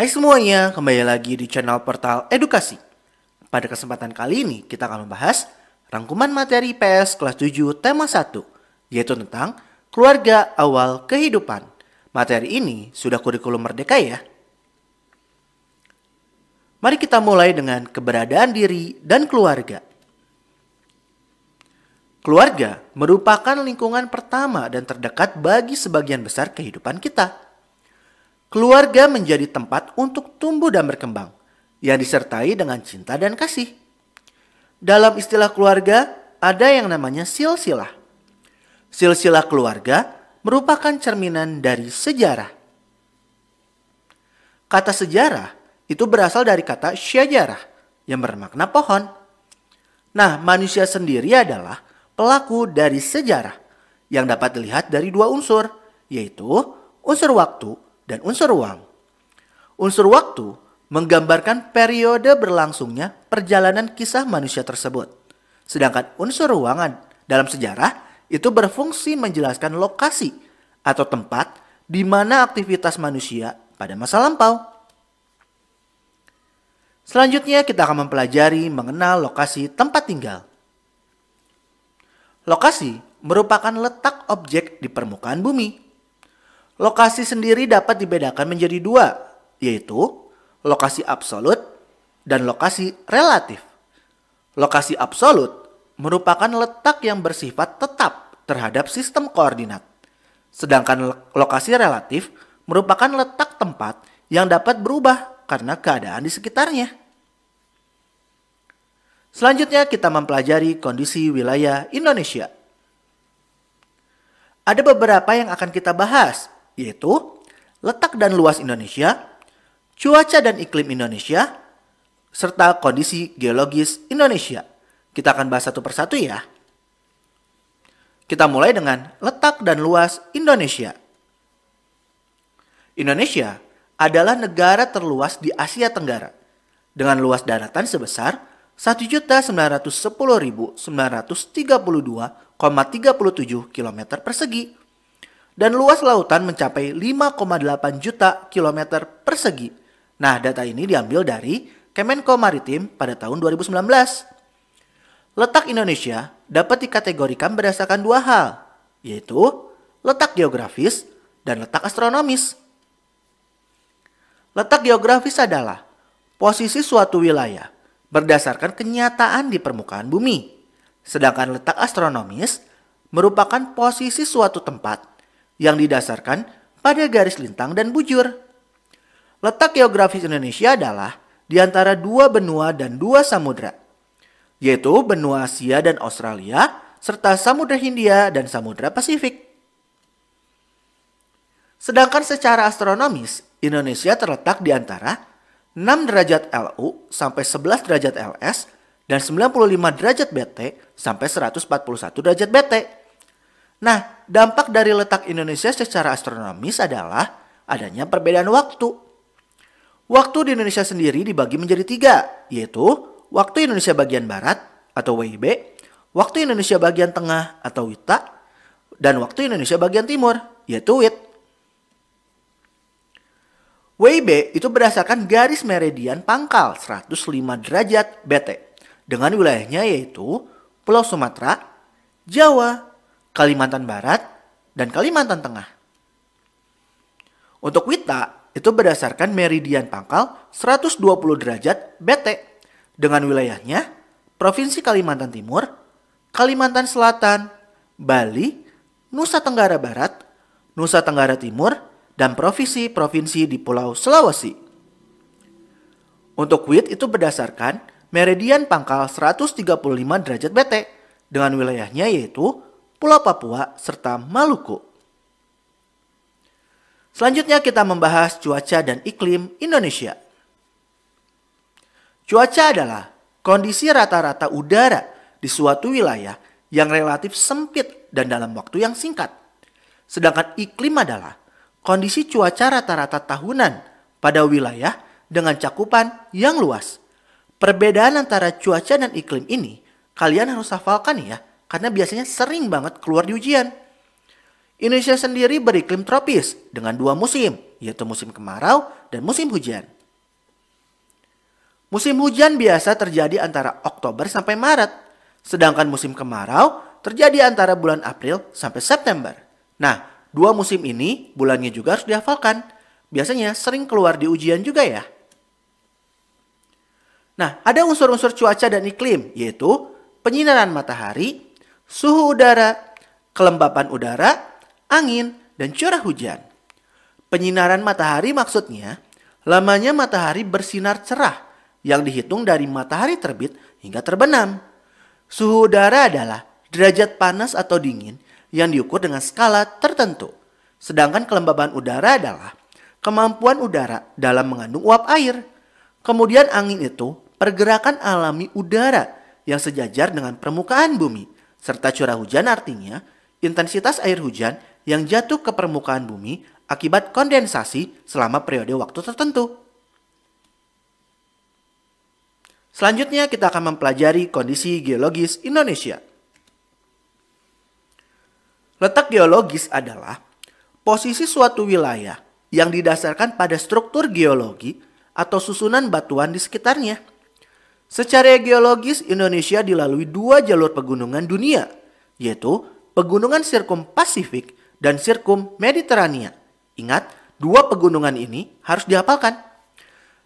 Hai semuanya, kembali lagi di channel Portal Edukasi. Pada kesempatan kali ini kita akan membahas rangkuman materi PS kelas 7 tema 1, yaitu tentang keluarga awal kehidupan. Materi ini sudah kurikulum merdeka ya. Mari kita mulai dengan keberadaan diri dan keluarga. Keluarga merupakan lingkungan pertama dan terdekat bagi sebagian besar kehidupan kita. Keluarga menjadi tempat untuk tumbuh dan berkembang, yang disertai dengan cinta dan kasih. Dalam istilah keluarga, ada yang namanya silsilah. Silsilah keluarga merupakan cerminan dari sejarah. Kata sejarah itu berasal dari kata syajarah, yang bermakna pohon. Nah, manusia sendiri adalah pelaku dari sejarah, yang dapat dilihat dari dua unsur, yaitu unsur waktu dan unsur ruang. Unsur waktu menggambarkan periode berlangsungnya perjalanan kisah manusia tersebut. Sedangkan unsur ruangan dalam sejarah itu berfungsi menjelaskan lokasi atau tempat di mana aktivitas manusia pada masa lampau. Selanjutnya kita akan mempelajari mengenal lokasi tempat tinggal. Lokasi merupakan letak objek di permukaan bumi. Lokasi sendiri dapat dibedakan menjadi dua, yaitu lokasi absolut dan lokasi relatif. Lokasi absolut merupakan letak yang bersifat tetap terhadap sistem koordinat. Sedangkan lokasi relatif merupakan letak tempat yang dapat berubah karena keadaan di sekitarnya. Selanjutnya kita mempelajari kondisi wilayah Indonesia. Ada beberapa yang akan kita bahas, yaitu letak dan luas Indonesia, cuaca dan iklim Indonesia, serta kondisi geologis Indonesia. Kita akan bahas satu persatu ya. Kita mulai dengan letak dan luas Indonesia. Indonesia adalah negara terluas di Asia Tenggara dengan luas daratan sebesar 1.910.932,37 km persegi dan luas lautan mencapai 5,8 juta km persegi. Nah, data ini diambil dari Kemenko Maritim pada tahun 2019. Letak Indonesia dapat dikategorikan berdasarkan dua hal, yaitu letak geografis dan letak astronomis. Letak geografis adalah posisi suatu wilayah berdasarkan kenyataan di permukaan bumi. Sedangkan letak astronomis merupakan posisi suatu tempat yang didasarkan pada garis lintang dan bujur. Letak geografis Indonesia adalah di antara dua benua dan dua samudra, yaitu benua Asia dan Australia, serta Samudra Hindia dan Samudra Pasifik. Sedangkan secara astronomis, Indonesia terletak di antara 6 derajat LU sampai 11 derajat LS dan 95 derajat BT sampai 141 derajat BT. Nah, dampak dari letak Indonesia secara astronomis adalah adanya perbedaan waktu. Waktu di Indonesia sendiri dibagi menjadi 3, yaitu waktu Indonesia bagian Barat atau WIB, waktu Indonesia bagian Tengah atau WITA, dan waktu Indonesia bagian Timur, yaitu WIT. WIB itu berdasarkan garis meridian pangkal 105 derajat BT dengan wilayahnya yaitu Pulau Sumatera, Jawa, Kalimantan Barat, dan Kalimantan Tengah. Untuk WITA itu berdasarkan meridian pangkal 120 derajat BT dengan wilayahnya Provinsi Kalimantan Timur, Kalimantan Selatan, Bali, Nusa Tenggara Barat, Nusa Tenggara Timur, dan provinsi-provinsi di Pulau Sulawesi. Untuk WIT itu berdasarkan meridian pangkal 135 derajat BT dengan wilayahnya yaitu Pulau Papua serta Maluku. Selanjutnya kita membahas cuaca dan iklim Indonesia. Cuaca adalah kondisi rata-rata udara di suatu wilayah yang relatif sempit dan dalam waktu yang singkat. Sedangkan iklim adalah kondisi cuaca rata-rata tahunan pada wilayah dengan cakupan yang luas. Perbedaan antara cuaca dan iklim ini kalian harus hafalkan ya, karena biasanya sering banget keluar di ujian. Indonesia sendiri beriklim tropis dengan 2 musim, yaitu musim kemarau dan musim hujan. Musim hujan biasa terjadi antara Oktober sampai Maret, sedangkan musim kemarau terjadi antara bulan April sampai September. Nah, dua musim ini bulannya juga harus dihafalkan. Biasanya sering keluar di ujian juga ya. Nah, ada unsur-unsur cuaca dan iklim, yaitu penyinaran matahari, suhu udara, kelembapan udara, angin, dan curah hujan. Penyinaran matahari maksudnya, lamanya matahari bersinar cerah yang dihitung dari matahari terbit hingga terbenam. Suhu udara adalah derajat panas atau dingin yang diukur dengan skala tertentu. Sedangkan kelembaban udara adalah kemampuan udara dalam mengandung uap air. Kemudian angin itu pergerakan alami udara yang sejajar dengan permukaan bumi. Serta curah hujan artinya intensitas air hujan yang jatuh ke permukaan bumi akibat kondensasi selama periode waktu tertentu. Selanjutnya kita akan mempelajari kondisi geologis Indonesia. Letak geologis adalah posisi suatu wilayah yang didasarkan pada struktur geologi atau susunan batuan di sekitarnya. Secara geologis, Indonesia dilalui dua jalur pegunungan dunia, yaitu pegunungan Sirkum Pasifik dan Sirkum Mediterania. Ingat, dua pegunungan ini harus dihafalkan.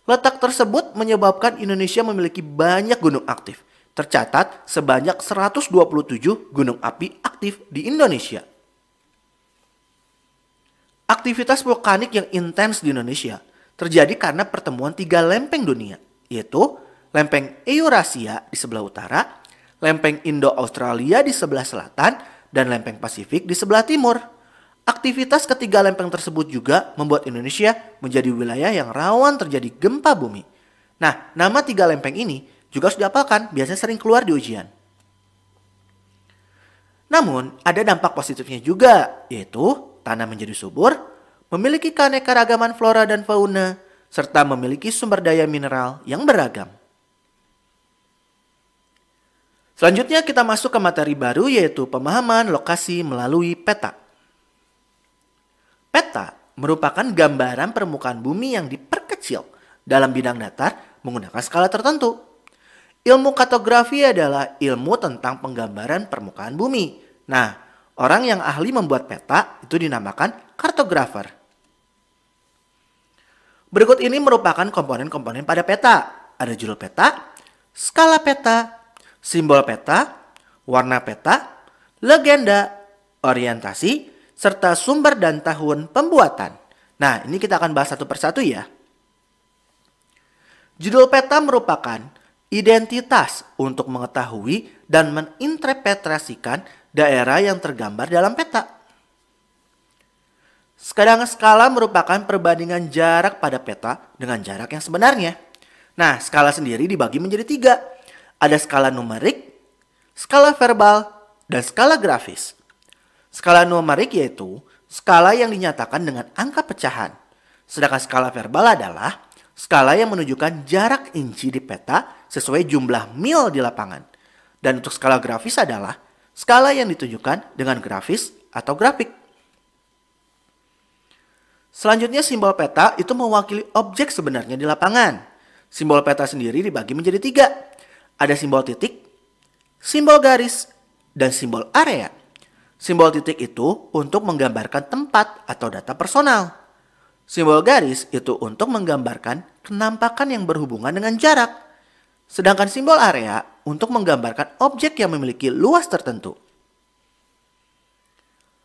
Letak tersebut menyebabkan Indonesia memiliki banyak gunung aktif. Tercatat sebanyak 127 gunung api aktif di Indonesia. Aktivitas vulkanik yang intens di Indonesia terjadi karena pertemuan tiga lempeng dunia, yaitu lempeng Eurasia di sebelah utara, lempeng Indo-Australia di sebelah selatan, dan lempeng Pasifik di sebelah timur. Aktivitas ketiga lempeng tersebut juga membuat Indonesia menjadi wilayah yang rawan terjadi gempa bumi. Nah, nama tiga lempeng ini juga harus dihafalkan, biasanya sering keluar di ujian. Namun, ada dampak positifnya juga, yaitu tanah menjadi subur, memiliki keanekaragaman flora dan fauna, serta memiliki sumber daya mineral yang beragam. Selanjutnya kita masuk ke materi baru, yaitu pemahaman lokasi melalui peta. Peta merupakan gambaran permukaan bumi yang diperkecil dalam bidang datar menggunakan skala tertentu. Ilmu kartografi adalah ilmu tentang penggambaran permukaan bumi. Nah, orang yang ahli membuat peta itu dinamakan kartografer. Berikut ini merupakan komponen-komponen pada peta. Ada judul peta, skala peta, simbol peta, warna peta, legenda, orientasi, serta sumber dan tahun pembuatan. Nah, ini kita akan bahas satu persatu ya. Judul peta merupakan identitas untuk mengetahui dan menginterpretasikan daerah yang tergambar dalam peta. Sedangkan skala merupakan perbandingan jarak pada peta dengan jarak yang sebenarnya. Nah, skala sendiri dibagi menjadi tiga. Ada skala numerik, skala verbal, dan skala grafis. Skala numerik yaitu skala yang dinyatakan dengan angka pecahan. Sedangkan skala verbal adalah skala yang menunjukkan jarak inci di peta sesuai jumlah mil di lapangan. Dan untuk skala grafis adalah skala yang ditunjukkan dengan grafis atau grafik. Selanjutnya simbol peta itu mewakili objek sebenarnya di lapangan. Simbol peta sendiri dibagi menjadi tiga. Ada simbol titik, simbol garis, dan simbol area. Simbol titik itu untuk menggambarkan tempat atau data personal. Simbol garis itu untuk menggambarkan kenampakan yang berhubungan dengan jarak. Sedangkan simbol area untuk menggambarkan objek yang memiliki luas tertentu.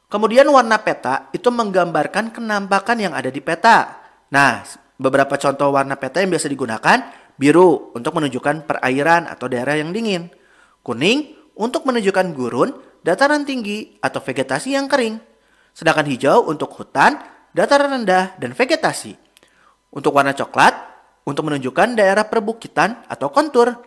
Kemudian warna peta itu menggambarkan kenampakan yang ada di peta. Nah, beberapa contoh warna peta yang biasa digunakan, biru untuk menunjukkan perairan atau daerah yang dingin. Kuning untuk menunjukkan gurun, dataran tinggi, atau vegetasi yang kering. Sedangkan hijau untuk hutan, dataran rendah, dan vegetasi. Untuk warna coklat, untuk menunjukkan daerah perbukitan atau kontur.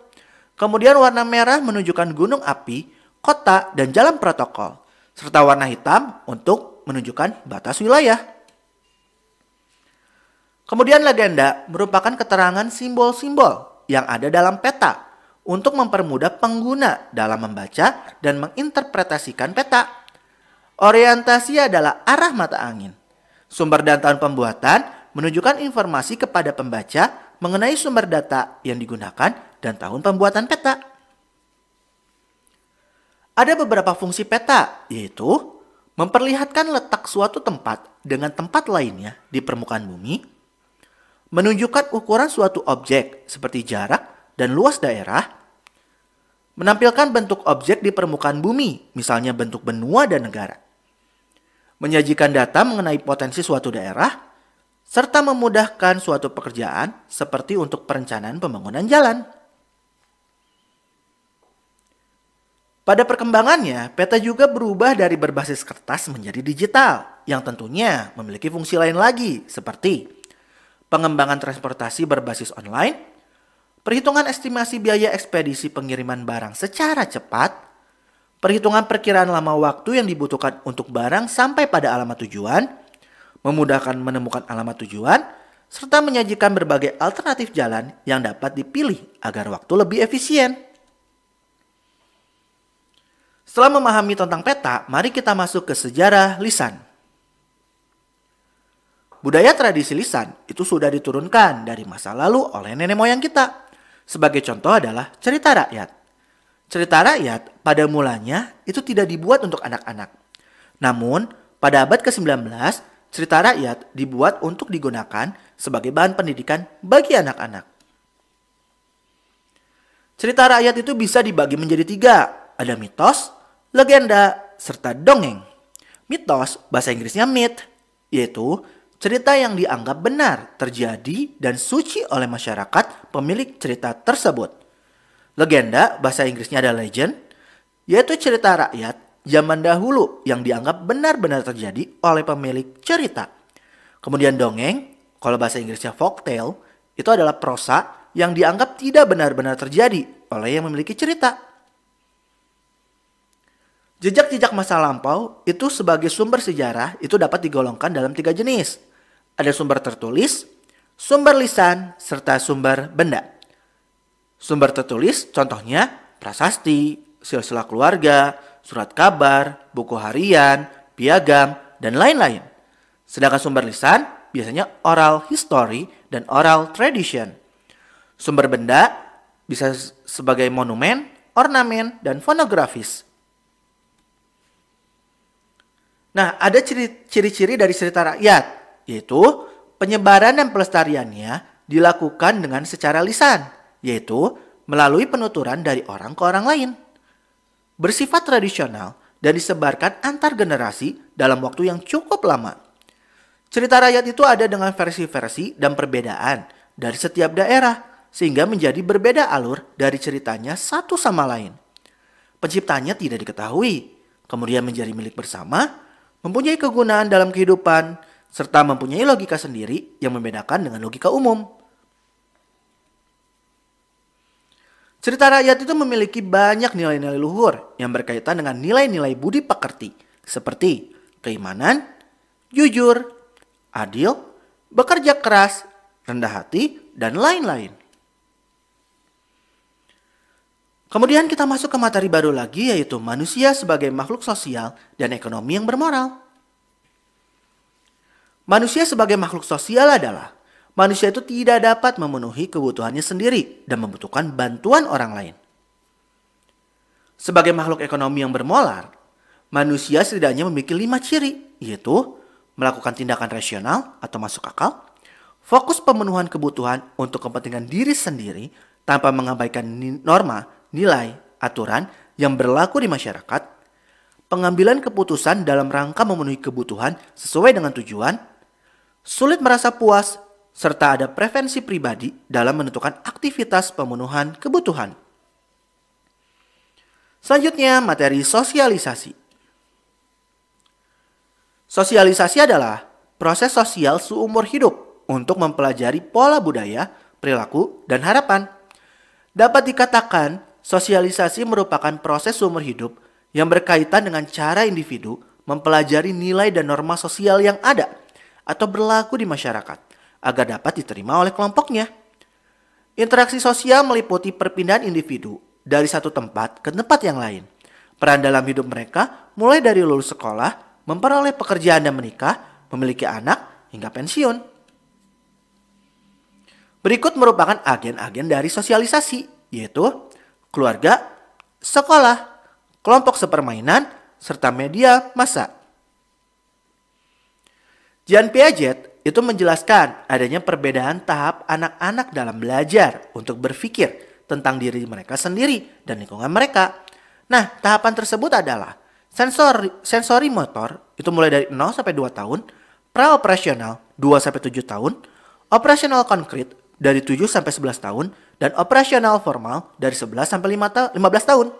Kemudian warna merah menunjukkan gunung api, kota, dan jalan protokol. Serta warna hitam untuk menunjukkan batas wilayah. Kemudian legenda merupakan keterangan simbol-simbol yang ada dalam peta untuk mempermudah pengguna dalam membaca dan menginterpretasikan peta. Orientasi adalah arah mata angin. Sumber dan tahun pembuatan menunjukkan informasi kepada pembaca mengenai sumber data yang digunakan dan tahun pembuatan peta. Ada beberapa fungsi peta, yaitu memperlihatkan letak suatu tempat dengan tempat lainnya di permukaan bumi, menunjukkan ukuran suatu objek seperti jarak dan luas daerah, menampilkan bentuk objek di permukaan bumi, misalnya bentuk benua dan negara, menyajikan data mengenai potensi suatu daerah, serta memudahkan suatu pekerjaan seperti untuk perencanaan pembangunan jalan. Pada perkembangannya, peta juga berubah dari berbasis kertas menjadi digital, yang tentunya memiliki fungsi lain lagi, seperti pengembangan transportasi berbasis online, perhitungan estimasi biaya ekspedisi pengiriman barang secara cepat, perhitungan perkiraan lama waktu yang dibutuhkan untuk barang sampai pada alamat tujuan, memudahkan menemukan alamat tujuan, serta menyajikan berbagai alternatif jalan yang dapat dipilih agar waktu lebih efisien. Setelah memahami tentang peta, mari kita masuk ke sejarah lisan. Budaya tradisi lisan itu sudah diturunkan dari masa lalu oleh nenek moyang kita. Sebagai contoh adalah cerita rakyat. Cerita rakyat pada mulanya itu tidak dibuat untuk anak-anak. Namun, pada abad ke-19, cerita rakyat dibuat untuk digunakan sebagai bahan pendidikan bagi anak-anak. Cerita rakyat itu bisa dibagi menjadi 3. Ada mitos, legenda, serta dongeng. Mitos, bahasa Inggrisnya myth, yaitu cerita yang dianggap benar, terjadi, dan suci oleh masyarakat pemilik cerita tersebut. Legenda, bahasa Inggrisnya ada legend, yaitu cerita rakyat zaman dahulu yang dianggap benar-benar terjadi oleh pemilik cerita. Kemudian dongeng, kalau bahasa Inggrisnya folktale, itu adalah prosa yang dianggap tidak benar-benar terjadi oleh yang memiliki cerita. Jejak-jejak masa lampau itu sebagai sumber sejarah itu dapat digolongkan dalam 3 jenis. Ada sumber tertulis, sumber lisan, serta sumber benda. Sumber tertulis contohnya prasasti, silsilah keluarga, surat kabar, buku harian, piagam, dan lain-lain. Sedangkan sumber lisan biasanya oral history dan oral tradition. Sumber benda bisa sebagai monumen, ornamen, dan fonografis. Nah, ada ciri-ciri dari cerita rakyat, yaitu penyebaran dan pelestariannya dilakukan dengan secara lisan, yaitu melalui penuturan dari orang ke orang lain. Bersifat tradisional dan disebarkan antar generasi dalam waktu yang cukup lama. Cerita rakyat itu ada dengan versi-versi dan perbedaan dari setiap daerah, sehingga menjadi berbeda alur dari ceritanya satu sama lain. Penciptanya tidak diketahui, kemudian menjadi milik bersama, mempunyai kegunaan dalam kehidupan, serta mempunyai logika sendiri yang membedakan dengan logika umum. Cerita rakyat itu memiliki banyak nilai-nilai luhur yang berkaitan dengan nilai-nilai budi pekerti, seperti keimanan, jujur, adil, bekerja keras, rendah hati, dan lain-lain. Kemudian kita masuk ke materi baru lagi, yaitu manusia sebagai makhluk sosial dan ekonomi yang bermoral. Manusia sebagai makhluk sosial adalah manusia itu tidak dapat memenuhi kebutuhannya sendiri dan membutuhkan bantuan orang lain. Sebagai makhluk ekonomi yang bermoral, manusia setidaknya memiliki 5 ciri, yaitu melakukan tindakan rasional atau masuk akal, fokus pemenuhan kebutuhan untuk kepentingan diri sendiri tanpa mengabaikan norma, nilai, aturan yang berlaku di masyarakat, pengambilan keputusan dalam rangka memenuhi kebutuhan sesuai dengan tujuan, sulit merasa puas, serta ada preferensi pribadi dalam menentukan aktivitas pemenuhan kebutuhan. Selanjutnya, materi sosialisasi. Sosialisasi adalah proses sosial seumur hidup untuk mempelajari pola budaya, perilaku, dan harapan. Dapat dikatakan, sosialisasi merupakan proses seumur hidup yang berkaitan dengan cara individu mempelajari nilai dan norma sosial yang ada atau berlaku di masyarakat agar dapat diterima oleh kelompoknya. Interaksi sosial meliputi perpindahan individu dari satu tempat ke tempat yang lain. Peran dalam hidup mereka mulai dari lulus sekolah, memperoleh pekerjaan dan menikah, memiliki anak, hingga pensiun. Berikut merupakan agen-agen dari sosialisasi, yaitu keluarga, sekolah, kelompok sepermainan, serta media massa. Jean Piaget itu menjelaskan adanya perbedaan tahap anak-anak dalam belajar untuk berpikir tentang diri mereka sendiri dan lingkungan mereka. Nah, tahapan tersebut adalah sensori motor itu mulai dari 0 sampai 2 tahun, praoperasional 2 sampai 7 tahun, operasional konkret dari 7 sampai 11 tahun, dan operasional formal dari 11 sampai 15 tahun.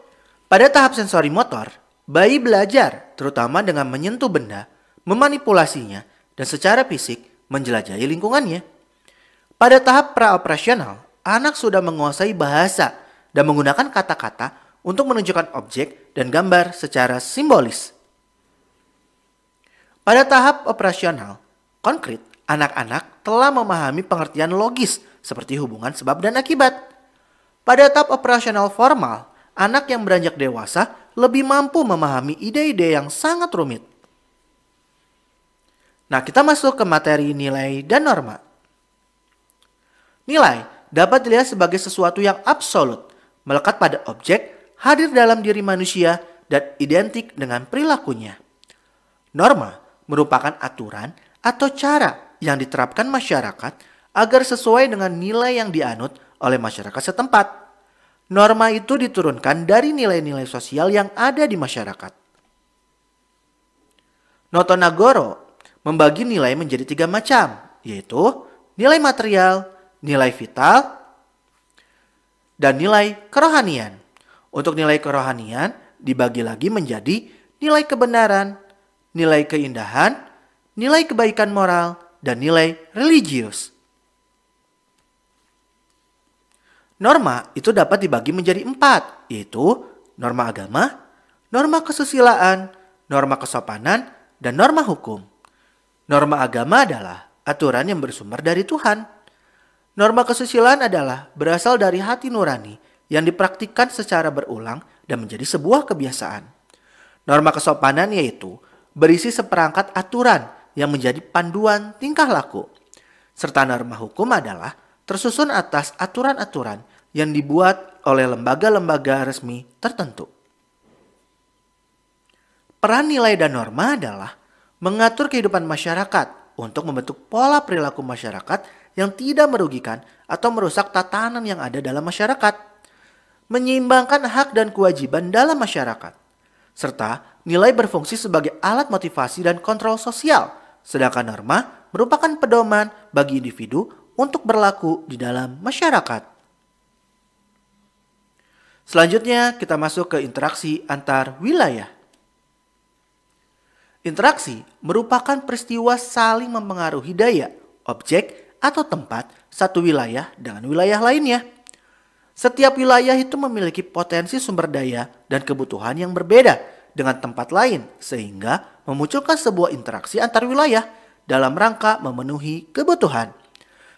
Pada tahap sensori motor, bayi belajar terutama dengan menyentuh benda, memanipulasinya, dan secara fisik menjelajahi lingkungannya. Pada tahap praoperasional, anak sudah menguasai bahasa dan menggunakan kata-kata untuk menunjukkan objek dan gambar secara simbolis. Pada tahap operasional konkret, anak-anak telah memahami pengertian logis seperti hubungan sebab dan akibat. Pada tahap operasional formal, anak yang beranjak dewasa lebih mampu memahami ide-ide yang sangat rumit. Nah, kita masuk ke materi nilai dan norma. Nilai dapat dilihat sebagai sesuatu yang absolut, melekat pada objek, hadir dalam diri manusia, dan identik dengan perilakunya. Norma merupakan aturan atau cara yang diterapkan masyarakat agar sesuai dengan nilai yang dianut oleh masyarakat setempat. Norma itu diturunkan dari nilai-nilai sosial yang ada di masyarakat. Noto Nagoro membagi nilai menjadi 3 macam, yaitu nilai material, nilai vital, dan nilai kerohanian. Untuk nilai kerohanian dibagi lagi menjadi nilai kebenaran, nilai keindahan, nilai kebaikan moral, dan nilai religius. Norma itu dapat dibagi menjadi 4, yaitu norma agama, norma kesusilaan, norma kesopanan, dan norma hukum. Norma agama adalah aturan yang bersumber dari Tuhan. Norma kesusilaan adalah berasal dari hati nurani yang dipraktikkan secara berulang dan menjadi sebuah kebiasaan. Norma kesopanan yaitu berisi seperangkat aturan yang menjadi panduan tingkah laku. Serta norma hukum adalah tersusun atas aturan-aturan yang dibuat oleh lembaga-lembaga resmi tertentu. Peran nilai dan norma adalah mengatur kehidupan masyarakat untuk membentuk pola perilaku masyarakat yang tidak merugikan atau merusak tatanan yang ada dalam masyarakat, menyeimbangkan hak dan kewajiban dalam masyarakat, serta nilai berfungsi sebagai alat motivasi dan kontrol sosial, sedangkan norma merupakan pedoman bagi individu untuk berlaku di dalam masyarakat. Selanjutnya kita masuk ke interaksi antar wilayah. Interaksi merupakan peristiwa saling mempengaruhi daya, objek, atau tempat satu wilayah dengan wilayah lainnya. Setiap wilayah itu memiliki potensi sumber daya dan kebutuhan yang berbeda dengan tempat lain, sehingga memunculkan sebuah interaksi antar wilayah dalam rangka memenuhi kebutuhan.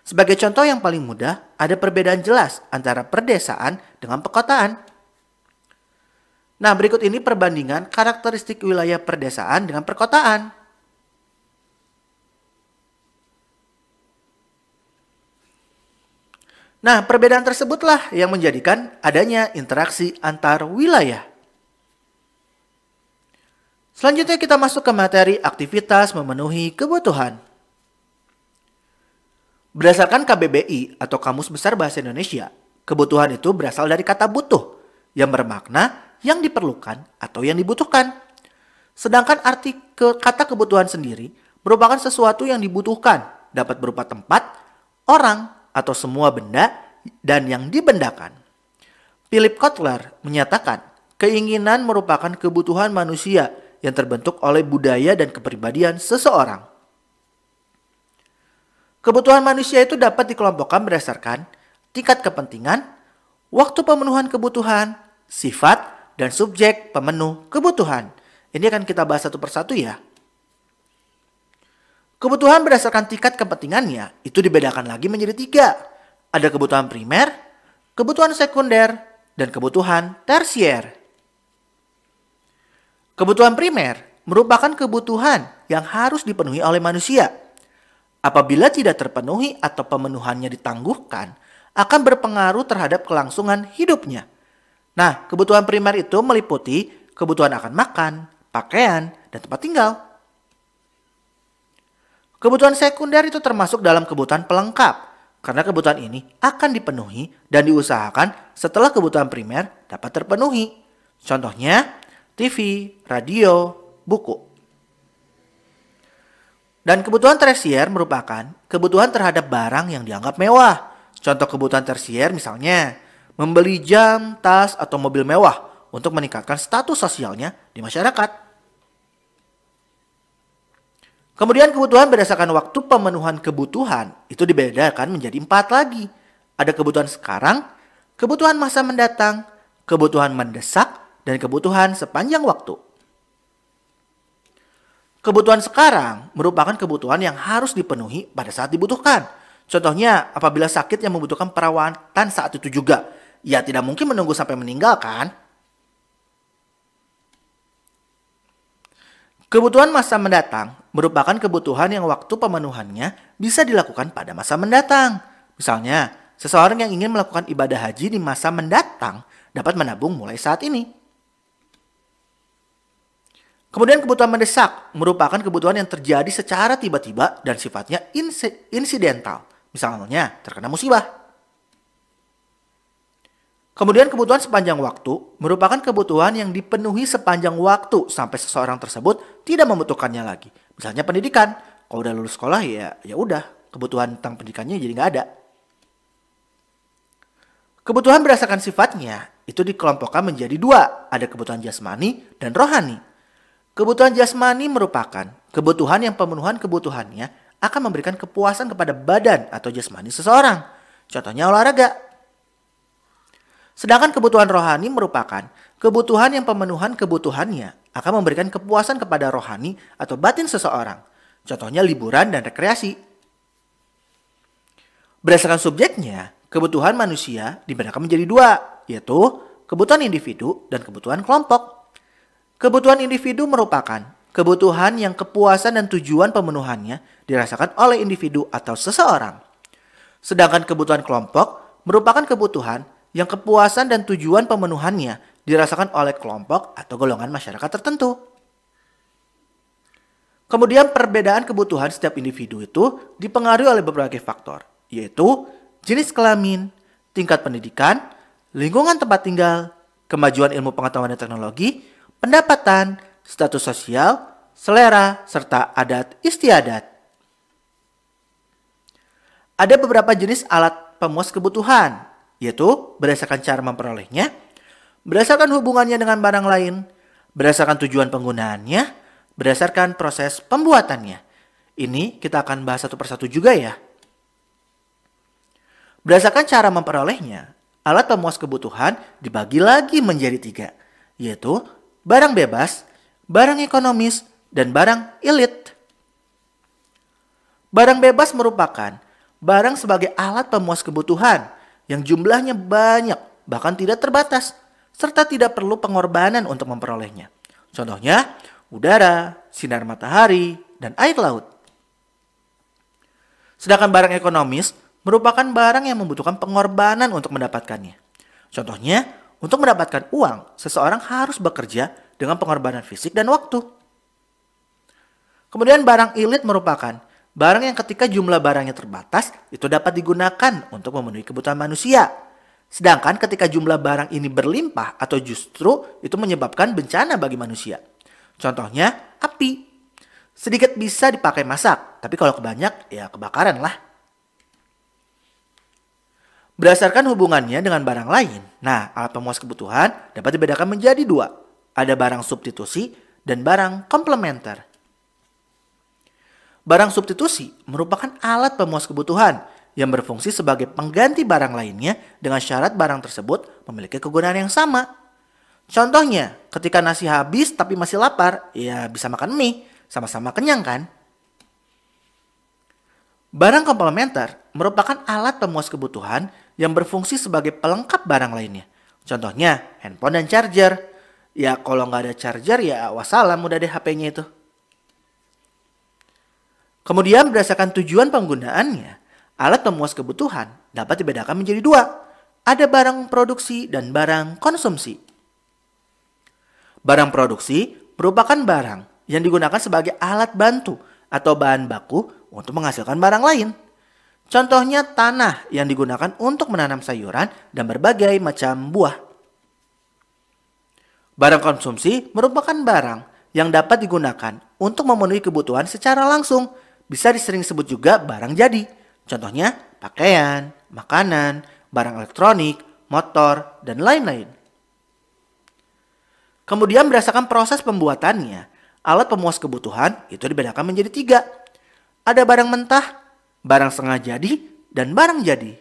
Sebagai contoh yang paling mudah, ada perbedaan jelas antara perdesaan dengan perkotaan. Nah, berikut ini perbandingan karakteristik wilayah perdesaan dengan perkotaan. Nah, perbedaan tersebutlah yang menjadikan adanya interaksi antar wilayah. Selanjutnya kita masuk ke materi aktivitas memenuhi kebutuhan. Berdasarkan KBBI atau Kamus Besar Bahasa Indonesia, kebutuhan itu berasal dari kata butuh yang bermakna yang diperlukan atau yang dibutuhkan. Sedangkan arti kata kebutuhan sendiri merupakan sesuatu yang dibutuhkan, dapat berupa tempat, orang, atau semua benda dan yang dibendakan. Philip Kotler menyatakan, keinginan merupakan kebutuhan manusia yang terbentuk oleh budaya dan kepribadian seseorang. Kebutuhan manusia itu dapat dikelompokkan berdasarkan tingkat kepentingan, waktu pemenuhan kebutuhan, sifat, dan subjek pemenuh kebutuhan. Ini akan kita bahas satu persatu ya. Kebutuhan berdasarkan tingkat kepentingannya itu dibedakan lagi menjadi 3. Ada kebutuhan primer, kebutuhan sekunder, dan kebutuhan tersier. Kebutuhan primer merupakan kebutuhan yang harus dipenuhi oleh manusia. Apabila tidak terpenuhi atau pemenuhannya ditangguhkan, akan berpengaruh terhadap kelangsungan hidupnya. Nah, kebutuhan primer itu meliputi kebutuhan akan makan, pakaian, dan tempat tinggal. Kebutuhan sekunder itu termasuk dalam kebutuhan pelengkap, karena kebutuhan ini akan dipenuhi dan diusahakan setelah kebutuhan primer dapat terpenuhi. Contohnya, TV, radio, buku. Dan kebutuhan tersier merupakan kebutuhan terhadap barang yang dianggap mewah. Contoh kebutuhan tersier misalnya, membeli jam, tas, atau mobil mewah untuk meningkatkan status sosialnya di masyarakat. Kemudian kebutuhan berdasarkan waktu pemenuhan kebutuhan itu dibedakan menjadi 4 lagi. Ada kebutuhan sekarang, kebutuhan masa mendatang, kebutuhan mendesak, dan kebutuhan sepanjang waktu. Kebutuhan sekarang merupakan kebutuhan yang harus dipenuhi pada saat dibutuhkan. Contohnya apabila sakit yang membutuhkan perawatan saat itu juga. Ya tidak mungkin menunggu sampai meninggal kan? Kebutuhan masa mendatang merupakan kebutuhan yang waktu pemenuhannya bisa dilakukan pada masa mendatang. Misalnya, seseorang yang ingin melakukan ibadah haji di masa mendatang dapat menabung mulai saat ini. Kemudian kebutuhan mendesak merupakan kebutuhan yang terjadi secara tiba-tiba dan sifatnya insidental. Misalnya terkena musibah. Kemudian kebutuhan sepanjang waktu merupakan kebutuhan yang dipenuhi sepanjang waktu sampai seseorang tersebut tidak membutuhkannya lagi. Misalnya pendidikan, kalau udah lulus sekolah ya udah, kebutuhan tentang pendidikannya jadi nggak ada. Kebutuhan berdasarkan sifatnya itu dikelompokkan menjadi 2, ada kebutuhan jasmani dan rohani. Kebutuhan jasmani merupakan kebutuhan yang pemenuhan kebutuhannya akan memberikan kepuasan kepada badan atau jasmani seseorang. Contohnya olahraga. Sedangkan kebutuhan rohani merupakan kebutuhan yang pemenuhan kebutuhannya akan memberikan kepuasan kepada rohani atau batin seseorang. Contohnya liburan dan rekreasi. Berdasarkan subjeknya, kebutuhan manusia dibedakan menjadi 2, yaitu kebutuhan individu dan kebutuhan kelompok. Kebutuhan individu merupakan kebutuhan yang kepuasan dan tujuan pemenuhannya dirasakan oleh individu atau seseorang. Sedangkan kebutuhan kelompok merupakan kebutuhan yang kepuasan dan tujuan pemenuhannya dirasakan oleh kelompok atau golongan masyarakat tertentu. Kemudian perbedaan kebutuhan setiap individu itu dipengaruhi oleh berbagai faktor, yaitu jenis kelamin, tingkat pendidikan, lingkungan tempat tinggal, kemajuan ilmu pengetahuan dan teknologi, pendapatan, status sosial, selera, serta adat istiadat. Ada beberapa jenis alat pemuas kebutuhan, yaitu berdasarkan cara memperolehnya, berdasarkan hubungannya dengan barang lain, berdasarkan tujuan penggunaannya, berdasarkan proses pembuatannya. Ini kita akan bahas satu persatu juga ya. Berdasarkan cara memperolehnya, alat pemuas kebutuhan dibagi lagi menjadi 3, yaitu barang bebas, barang ekonomis, dan barang elit. Barang bebas merupakan barang sebagai alat pemuas kebutuhan yang jumlahnya banyak, bahkan tidak terbatas, serta tidak perlu pengorbanan untuk memperolehnya. Contohnya, udara, sinar matahari, dan air laut. Sedangkan barang ekonomis merupakan barang yang membutuhkan pengorbanan untuk mendapatkannya. Contohnya, untuk mendapatkan uang, seseorang harus bekerja dengan pengorbanan fisik dan waktu. Kemudian barang elit merupakan barang yang ketika jumlah barangnya terbatas, itu dapat digunakan untuk memenuhi kebutuhan manusia. Sedangkan ketika jumlah barang ini berlimpah atau justru itu menyebabkan bencana bagi manusia. Contohnya api. Sedikit bisa dipakai masak, tapi kalau kebanyak ya kebakaran lah. Berdasarkan hubungannya dengan barang lain, nah alat pemuas kebutuhan dapat dibedakan menjadi 2. Ada barang substitusi dan barang komplementer. Barang substitusi merupakan alat pemuas kebutuhan yang berfungsi sebagai pengganti barang lainnya dengan syarat barang tersebut memiliki kegunaan yang sama. Contohnya, ketika nasi habis tapi masih lapar, ya bisa makan mie, sama-sama kenyang kan? Barang komplementer merupakan alat pemuas kebutuhan yang berfungsi sebagai pelengkap barang lainnya. Contohnya handphone dan charger. Ya kalau nggak ada charger ya wassalam udah deh HP-nya itu. Kemudian berdasarkan tujuan penggunaannya, alat pemuas kebutuhan dapat dibedakan menjadi dua. Ada barang produksi dan barang konsumsi. Barang produksi merupakan barang yang digunakan sebagai alat bantu atau bahan baku untuk menghasilkan barang lain. Contohnya tanah yang digunakan untuk menanam sayuran dan berbagai macam buah. Barang konsumsi merupakan barang yang dapat digunakan untuk memenuhi kebutuhan secara langsung. Bisa disering sebut juga barang jadi. Contohnya pakaian, makanan, barang elektronik, motor, dan lain-lain. Kemudian berdasarkan proses pembuatannya, alat pemuas kebutuhan itu dibedakan menjadi tiga. Ada barang mentah, barang setengah jadi, dan barang jadi.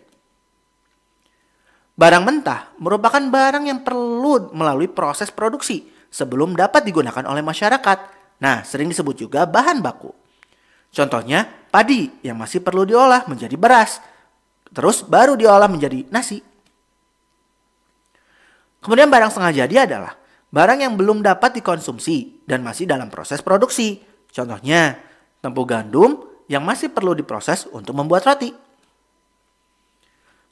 Barang mentah merupakan barang yang perlu melalui proses produksi sebelum dapat digunakan oleh masyarakat. Nah, sering disebut juga bahan baku. Contohnya padi yang masih perlu diolah menjadi beras, terus baru diolah menjadi nasi. Kemudian barang setengah jadi adalah barang yang belum dapat dikonsumsi dan masih dalam proses produksi. Contohnya tepung gandum yang masih perlu diproses untuk membuat roti.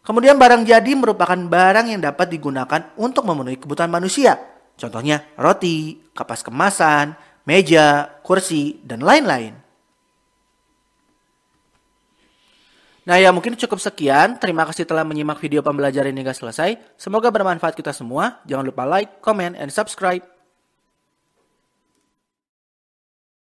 Kemudian barang jadi merupakan barang yang dapat digunakan untuk memenuhi kebutuhan manusia. Contohnya roti, kapas kemasan, meja, kursi, dan lain-lain. Nah ya mungkin cukup sekian. Terima kasih telah menyimak video pembelajaran hingga selesai. Semoga bermanfaat kita semua. Jangan lupa like, comment, and subscribe.